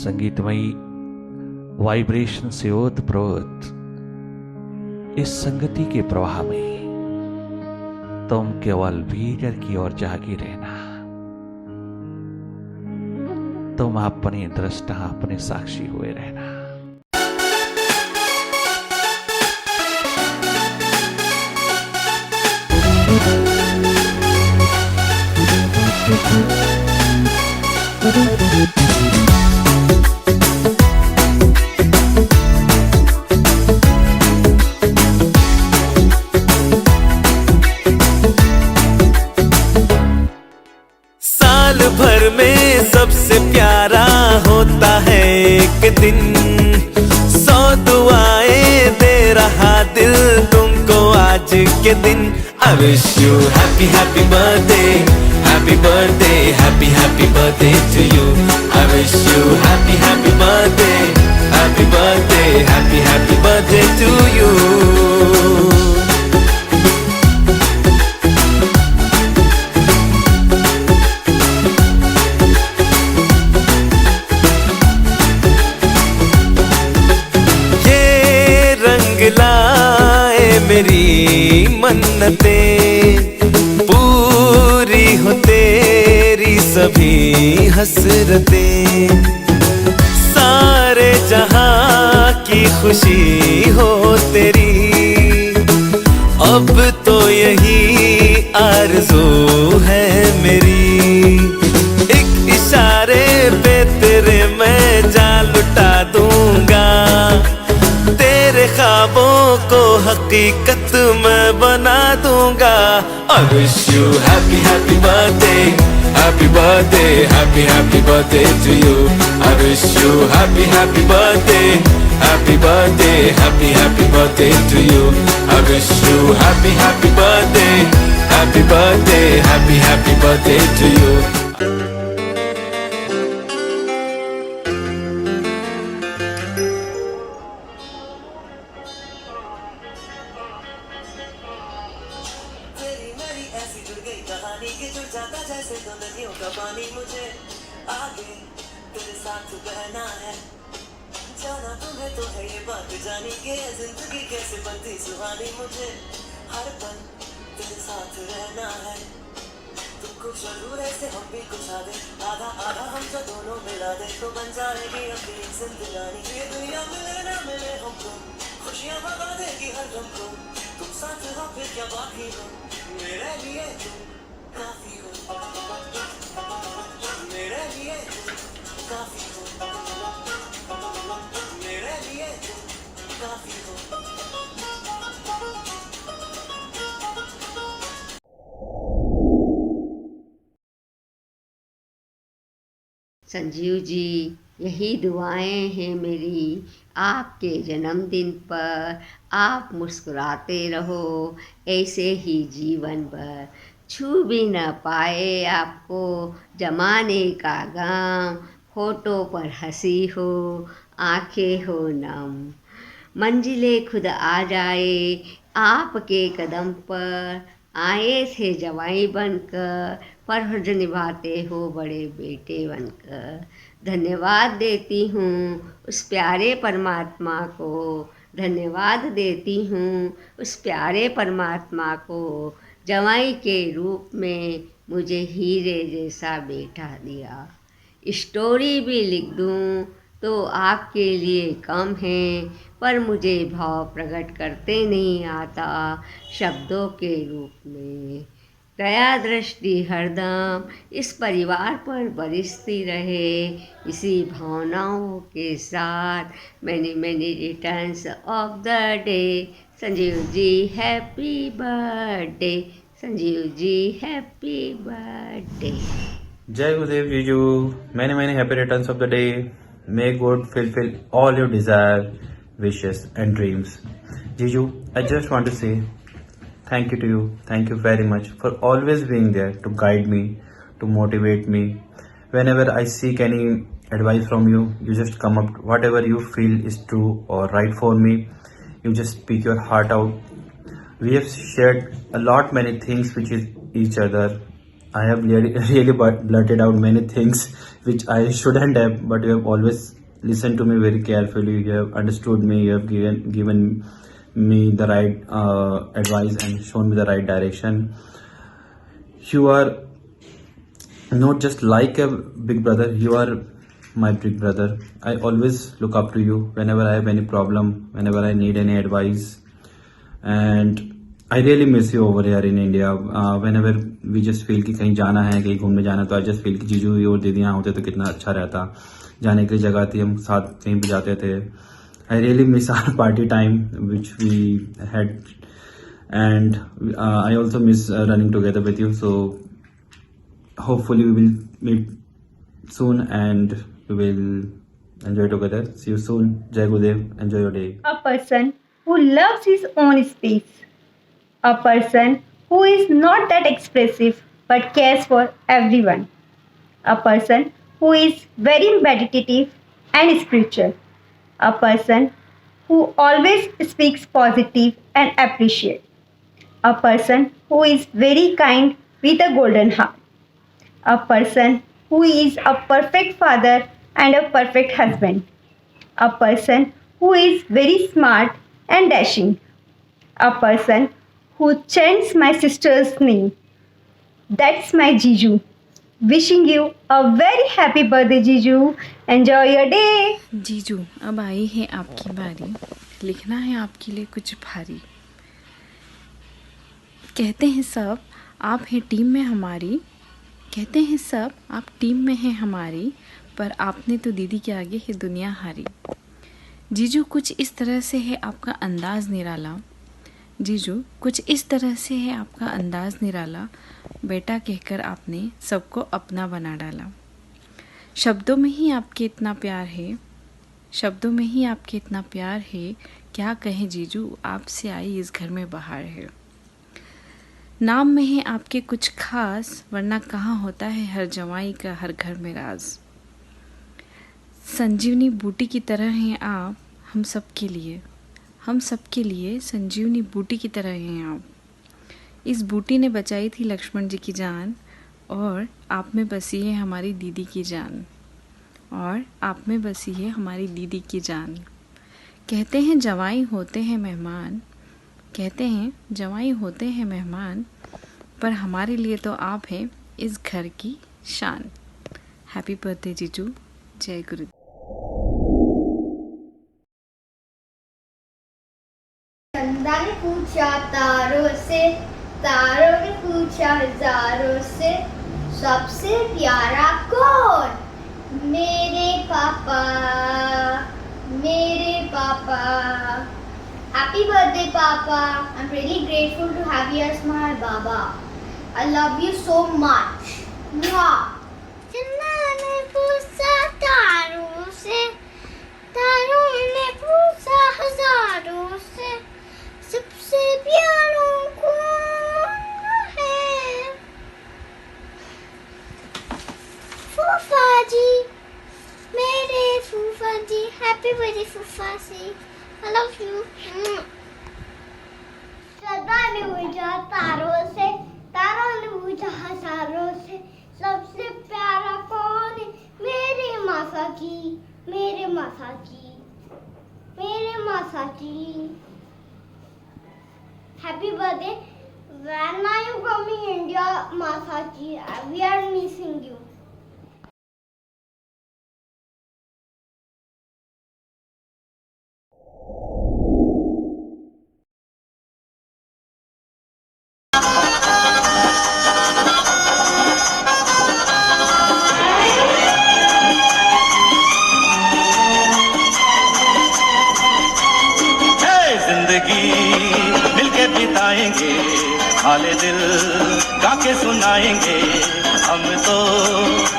संगीतमयी vibration से ओतप्रोत इस संगति के प्रवाह में तुम केवल भीतर की ओर जागी रहना। तुम अपने दृष्टा, अपने साक्षी हुए रहना। साल भर में सबसे प्यारा होता है एक दिन, 100 दुआएं दे रहा दिल तुमको आज के दिन। I wish you happy happy birthday, happy birthday, happy happy birthday to you. I wish you happy happy birthday, happy birthday, happy happy birthday to you. लाए मेरी मन्नतें, पूरी हो तेरी सभी हसरतें। सारे जहां की खुशी हो तेरी, अब तो यही आरज़ू है मेरी। एक इशारे पे तेरे मैं जान लुटा दूंगा, तेरे ख्वाबों को हकीकत मैं बना दूंगा। I wish you happy happy birthday, happy birthday, happy happy birthday to you. I wish you happy happy birthday, happy birthday, happy happy birthday to you. I wish you happy happy birthday, happy birthday, happy happy birthday to you. जैसे दो नदियों का पानी मुझे आगे तेरे साथ बहना है। जाना तुम्हें तो है ये बात जानी के जिंदगी कैसे बनती सुहानी, मुझे हर पल तेरे साथ रहना है। तुम कुछ जरूर ऐसे हम भी कुछ आधे, आधा आधा हम जो दोनों मिला दे तो बन जाएगी अपनी जिंदगानी। ये दुनिया मिले ना मिले हमको, खुशियाँ भगा देगी हर गम को। तुम साथ हो फिर क्या बाकी हो, मेरे लिए तुम काफी हो, मेरे लिए तुम काफी हो, मेरे लिए तुम काफी हो। संजीव जी, यही दुआएं हैं मेरी आपके जन्मदिन पर। आप मुस्कुराते रहो ऐसे ही जीवन भर, छू भी न पाए आपको जमाने का गम। होठों पर हंसी हो, आंखें हो नम, मंजिलें खुद आ जाए आपके कदम पर। आए थे जवाई बनकर, फर्ज निभाते हो बड़े बेटे बनकर। धन्यवाद देती हूँ उस प्यारे परमात्मा को, धन्यवाद देती हूँ उस प्यारे परमात्मा को, जवाई के रूप में मुझे हीरे जैसा बेटा दिया। स्टोरी भी लिख दूँ तो आपके लिए कम है, पर मुझे भाव प्रकट करते नहीं आता शब्दों के रूप में। दया दृष्टि हरदम इस परिवार पर बरसती रहे, इसी भावनाओं के साथ many returns of the day. Sanjeev ji happy birthday, Sanjeev ji happy birthday. Jai Gurudev Jiju, many happy returns of the day. May God fulfill all your desire, wishes and dreams. Jiju, I just want to say thank you to you. Thank you very much for always being there to guide me, to motivate me. Whenever I seek any advice from you, you just come up, whatever you feel is true or right for me, you just speak your heart out. We have shared a lot many things which is each other. I have really blurted out many things which I shouldn't have, but you have always listened to me very carefully. You have understood me. You have given me the right advice and shown me the right direction. You are not just like a big brother. You are my big brother. I always look up to you whenever I have any problem, whenever I need any advice, and I really miss you over here in India. Whenever we just feel कि कहीं जाना है, कहीं घूमने जाना, तो I just feel कि जीजू और दीदी यहाँ होते तो कितना अच्छा रहता. जाने की जगह थी, हम साथ कहीं पे जाते थे. I really miss our party time which we had, and I also miss running together with you. So hopefully we will meet soon and we will enjoy together. See you soon. Jai Gurudev. Enjoy your day. A person who loves his own space. A person who is not that expressive but cares for everyone. A person who is very meditative and spiritual. A person who always speaks positive and appreciate. A person who is very kind with a golden heart. A person who is a perfect father and a perfect husband. A person who is very smart and dashing. A person who chants my sister's name. That's my Jiju. Wishing you a very happy birthday, Jiju. Enjoy your day. जीजू, अब आई है आपकी बारी. लिखना है आपके लिए कुछ भारी. कहते हैं सब आप हैं टीम में हमारी. कहते हैं सब आप टीम में हैं हमारी, पर आपने तो दीदी के आगे है दुनिया हारी. जीजू, कुछ इस तरह से है आपका अंदाज़ निराला. जीजू, कुछ इस तरह से है आपका अंदाज़ निराला. बेटा कहकर आपने सबको अपना बना डाला. शब्दों में ही आपके इतना प्यार है. शब्दों में ही आपके इतना प्यार है. क्या कहें जीजू, आपसे आई इस घर में बहार है. नाम में है आपके कुछ खास, वरना कहाँ होता है हर जवाई का हर घर में राज. संजीवनी बूटी की तरह हैं आप हम सब के लिए. हम सब के लिए संजीवनी बूटी की तरह हैं आप. इस बूटी ने बचाई थी लक्ष्मण जी की जान, और आप में बसी है हमारी दीदी की जान. और आप में बसी है हमारी दीदी की जान. कहते हैं जवाई होते हैं मेहमान. कहते हैं जवाई होते हैं मेहमान, पर हमारे लिए तो आप हैं इस घर की शान. हैप्पी बर्थडे जीजू. जय गुरु. चंदा ने पूछा तारों से, तारों ने पूछा हजारों से, सबसे प्यारा कौन? मेरे पापा, मेरे पापा. Happy birthday, Papa. I'm really grateful to have you as my Baba. I love you so much. Mwah. चंदा ने पूछा तारों से, तारों ने पूछा हजारों से, सबसे प्यारा कौन है? फूफा जी, मेरे फूफा जी. हैप्पी बर्थडे फूफा जी. I love you. चंदा ने पूछा तारों से, तारों ने पूछा हजारों से, सबसे प्यारा कौन है? मेरे मासा जी, मेरे मासा जी, मेरे मासा जी. Happy birthday. When are you coming India, Masaji? We are missing you. बिताएंगे, हाले दिल गाके सुनाएंगे. हम तो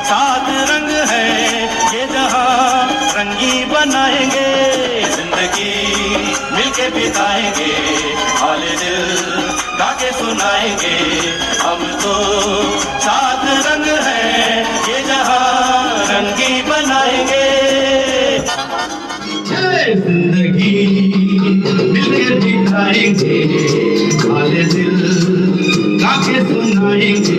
सात रंग है ये जहां रंगी बनाएंगे. जिंदगी मिलके बिताएंगे, हाले दिल गाके सुनाएंगे. हम तो सात रंग है ये जहां रंगी बनाएंगे. जिंदगी मिलके बिताएंगे, हाले दिल गाके सुनाएंगे.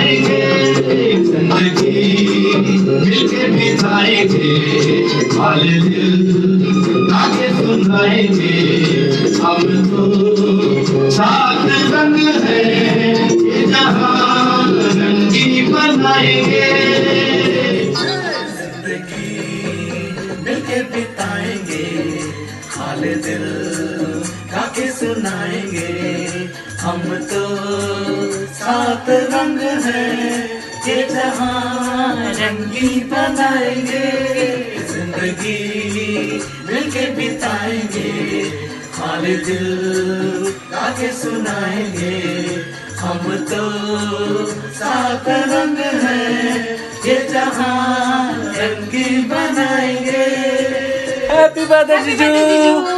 बनाएंगे जिंदगी मिलके बिताएंगे वाले दिल आगे सुनाएंगे हम तो सात रंग है ये जहां रंगी बनाएंगे जिंदगी मिलके बिताएंगे खाले दिल गाके सुनाएंगे हम तो सात रंग हैं ये जहां रंगी बनाएंगे जिंदगी मिलके बिताएंगे खाले दिल गाके सुनाएंगे हम तो सात रंग हैं ये जहां रंगी बनाएंगे हैप्पी बर्थडे जीजू